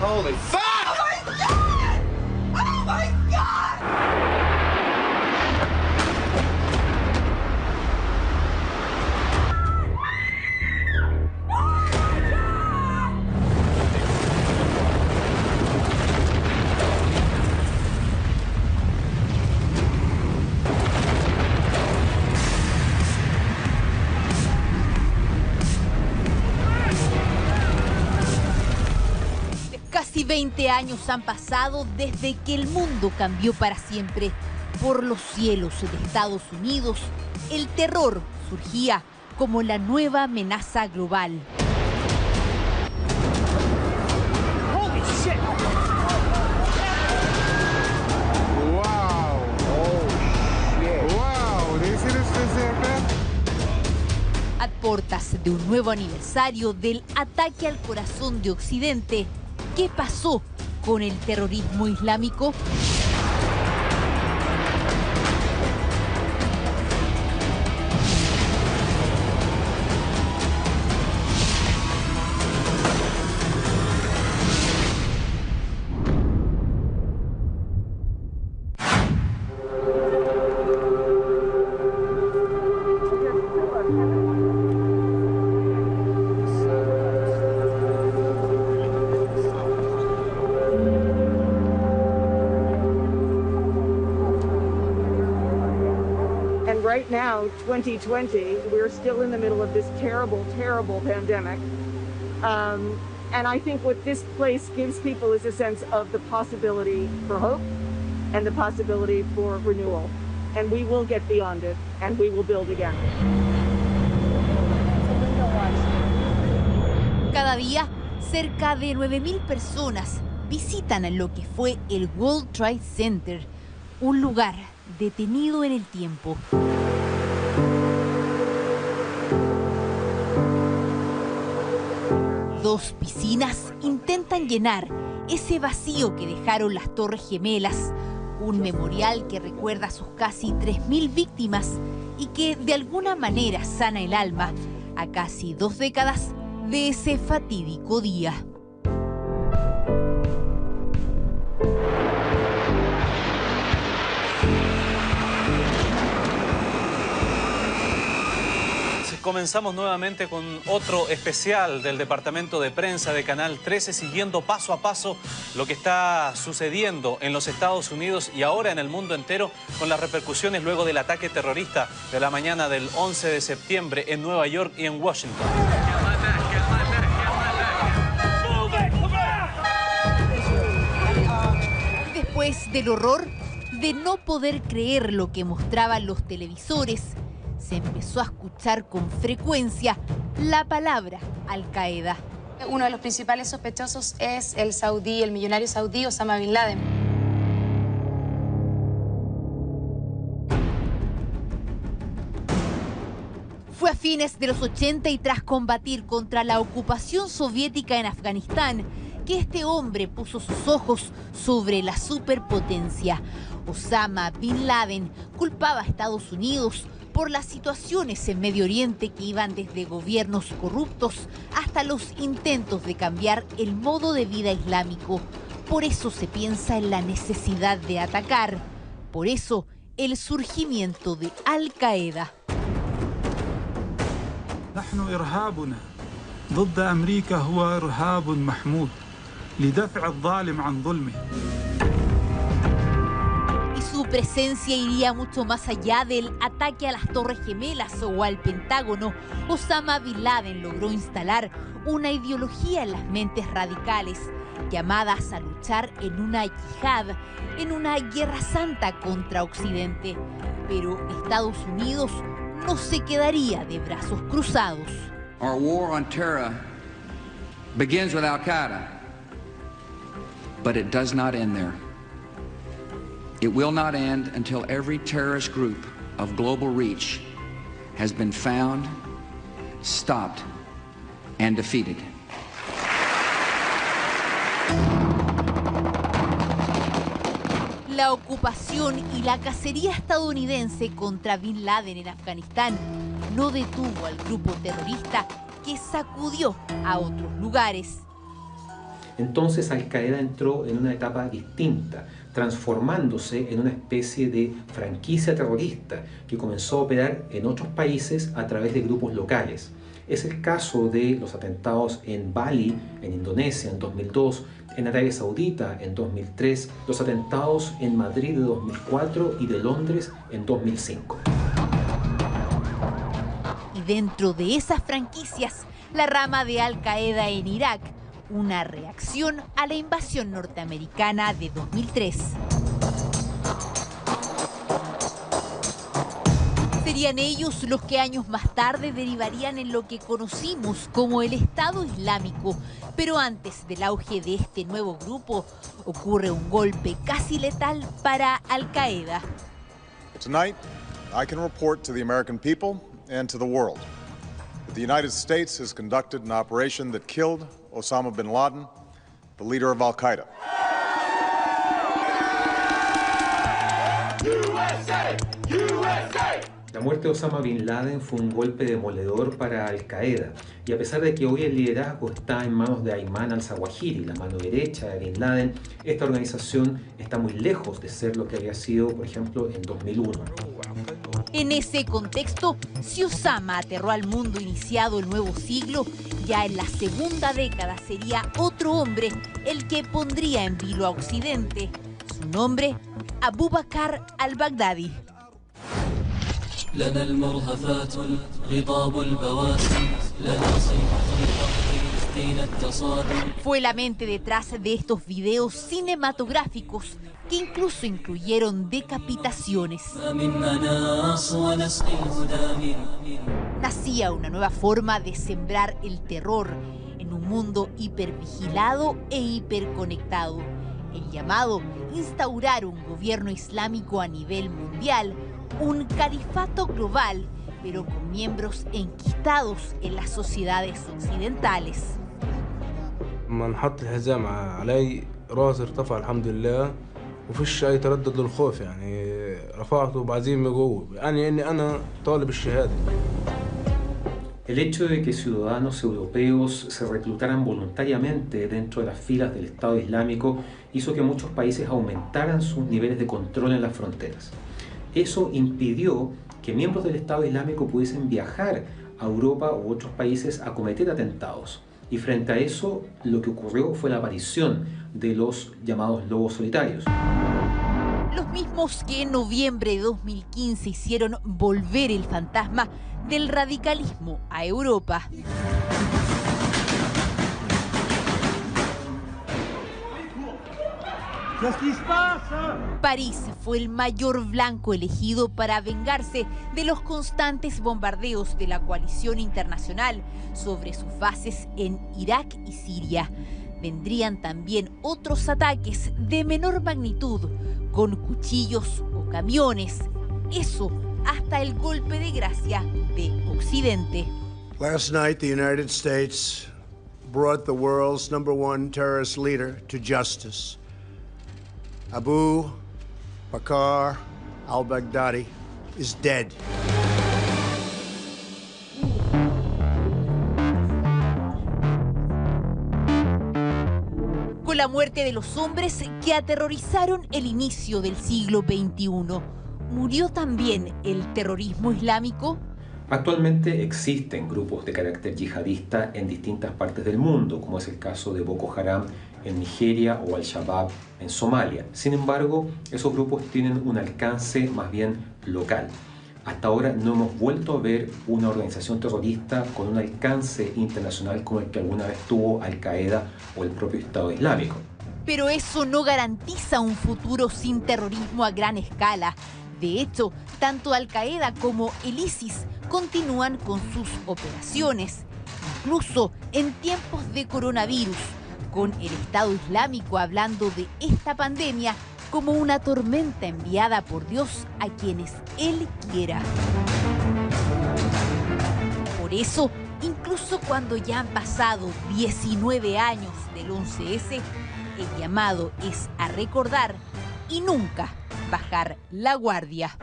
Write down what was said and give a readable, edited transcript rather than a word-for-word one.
Holy fuck! Oh my God! Oh my God! Casi 20 años han pasado desde que el mundo cambió para siempre. Por los cielos de Estados Unidos, el terror surgía como la nueva amenaza global. Holy shit! Wow! Oh shit! Wow! ¿De ese A portas de un nuevo aniversario del ataque al corazón de Occidente, ¿qué pasó con el terrorismo islámico? Right now, 2020, we're still in the middle of this terrible, terrible pandemic. And I think what this place gives people is a sense of the possibility for hope and the possibility for renewal. And we will get beyond it, and we will build again. Cada día, cerca de 9.000 personas visitan lo que fue el World Trade Center, un lugar detenido en el tiempo. Dos piscinas intentan llenar ese vacío que dejaron las Torres Gemelas, un memorial que recuerda a sus casi 3.000 víctimas y que de alguna manera sana el alma a casi 2 décadas de ese fatídico día. Comenzamos nuevamente con otro especial del Departamento de Prensa de Canal 13, siguiendo paso a paso lo que está sucediendo en los Estados Unidos y ahora en el mundo entero con las repercusiones luego del ataque terrorista de la mañana del 11 de septiembre en Nueva York y en Washington. Después del horror de no poder creer lo que mostraban los televisores, se empezó a escuchar con frecuencia la palabra Al-Qaeda. Uno de los principales sospechosos es el millonario saudí Osama Bin Laden. Fue a fines de los 80 y tras combatir contra la ocupación soviética en Afganistán que este hombre puso sus ojos sobre la superpotencia. Osama Bin Laden culpaba a Estados Unidos por las situaciones en Medio Oriente que iban desde gobiernos corruptos hasta los intentos de cambiar el modo de vida islámico. Por eso se piensa en la necesidad de atacar. Por eso el surgimiento de Al-Qaeda. نحن إرهابنا ضد أمريكا هو إرهاب محمود لدفع الظالم عن ظلمه. Su presencia iría mucho más allá del ataque a las Torres Gemelas o al Pentágono. Osama Bin Laden logró instalar una ideología en las mentes radicales, llamadas a luchar en una yihad, en una guerra santa contra Occidente. Pero Estados Unidos no se quedaría de brazos cruzados. Our war on terror begins with Al-Qaeda, but it does not end there. It will not end until every terrorist group of global reach has been found, stopped, and defeated. La ocupación y la cacería estadounidense contra Bin Laden en Afganistán no detuvo al grupo terrorista que sacudió a otros lugares. Entonces Al-Qaeda entró en una etapa distinta, transformándose en una especie de franquicia terrorista que comenzó a operar en otros países a través de grupos locales. Es el caso de los atentados en Bali, en Indonesia, en 2002, en Arabia Saudita en 2003, los atentados en Madrid de 2004 y de Londres en 2005. Y dentro de esas franquicias, la rama de Al-Qaeda en Irak, una reacción a la invasión norteamericana de 2003. Serían ellos los que años más tarde derivarían en lo que conocimos como el Estado Islámico. Pero antes del auge de este nuevo grupo, ocurre un golpe casi letal para Al-Qaeda. Tonight, I can report to the American people and to the world that the United States has conducted an operation that killed Osama bin Laden, the leader of Al-Qaeda. USA! USA! La muerte de Osama Bin Laden fue un golpe demoledor para Al-Qaeda, y a pesar de que hoy el liderazgo está en manos de Ayman al-Zawahiri, la mano derecha de Bin Laden, esta organización está muy lejos de ser lo que había sido, por ejemplo, en 2001. En ese contexto, si Osama aterró al mundo iniciado el nuevo siglo, ya en la segunda década sería otro hombre el que pondría en vilo a Occidente. Su nombre, Abu Bakr al-Baghdadi. لنا المرهفات الغضاب البواسم لنا صيحة فلسطين التصادم. Fue la mente detrás de estos videos cinematográficos que incluso incluyeron decapitaciones. Nacía una nueva forma de sembrar el terror en un mundo hipervigilado e hiperconectado. El llamado instaurar un gobierno islámico a nivel mundial, un califato global, pero con miembros enquistados en las sociedades occidentales. لما نحط الحزام علي راسي ارتفع الحمد لله وفيش أي تردد للخوف يعني رفعته بعزيمة قوة يعني إني أنا طالب الشهادة. El hecho de que ciudadanos europeos se reclutaran voluntariamente dentro de las filas del Estado Islámico hizo que muchos países aumentaran sus niveles de control en las fronteras. Eso impidió que miembros del Estado Islámico pudiesen viajar a Europa u otros países a cometer atentados. Y frente a eso, lo que ocurrió fue la aparición de los llamados lobos solitarios. Los mismos que en noviembre de 2015 hicieron volver el fantasma del radicalismo a Europa. París fue el mayor blanco elegido para vengarse de los constantes bombardeos de la coalición internacional sobre sus bases en Irak y Siria. Vendrían también otros ataques de menor magnitud, con cuchillos o camiones. Eso hasta el golpe de gracia de Occidente. Last night, the United States brought the world's #1 terrorist leader to justice. Abu Bakr al-Baghdadi is dead. Con la muerte de los hombres que aterrorizaron el inicio del siglo XXI, ¿murió también el terrorismo islámico? Actualmente existen grupos de carácter yihadista en distintas partes del mundo, como es el caso de Boko Haram en Nigeria o Al-Shabaab en Somalia. Sin embargo, esos grupos tienen un alcance más bien local. Hasta ahora no hemos vuelto a ver una organización terrorista con un alcance internacional como el que alguna vez tuvo Al-Qaeda o el propio Estado Islámico. Pero eso no garantiza un futuro sin terrorismo a gran escala. De hecho, tanto Al-Qaeda como el ISIS continúan con sus operaciones, incluso en tiempos de coronavirus, con el Estado Islámico hablando de esta pandemia como una tormenta enviada por Dios a quienes Él quiera. Por eso, incluso cuando ya han pasado 19 años del 11S, el llamado es a recordar y nunca bajar la guardia.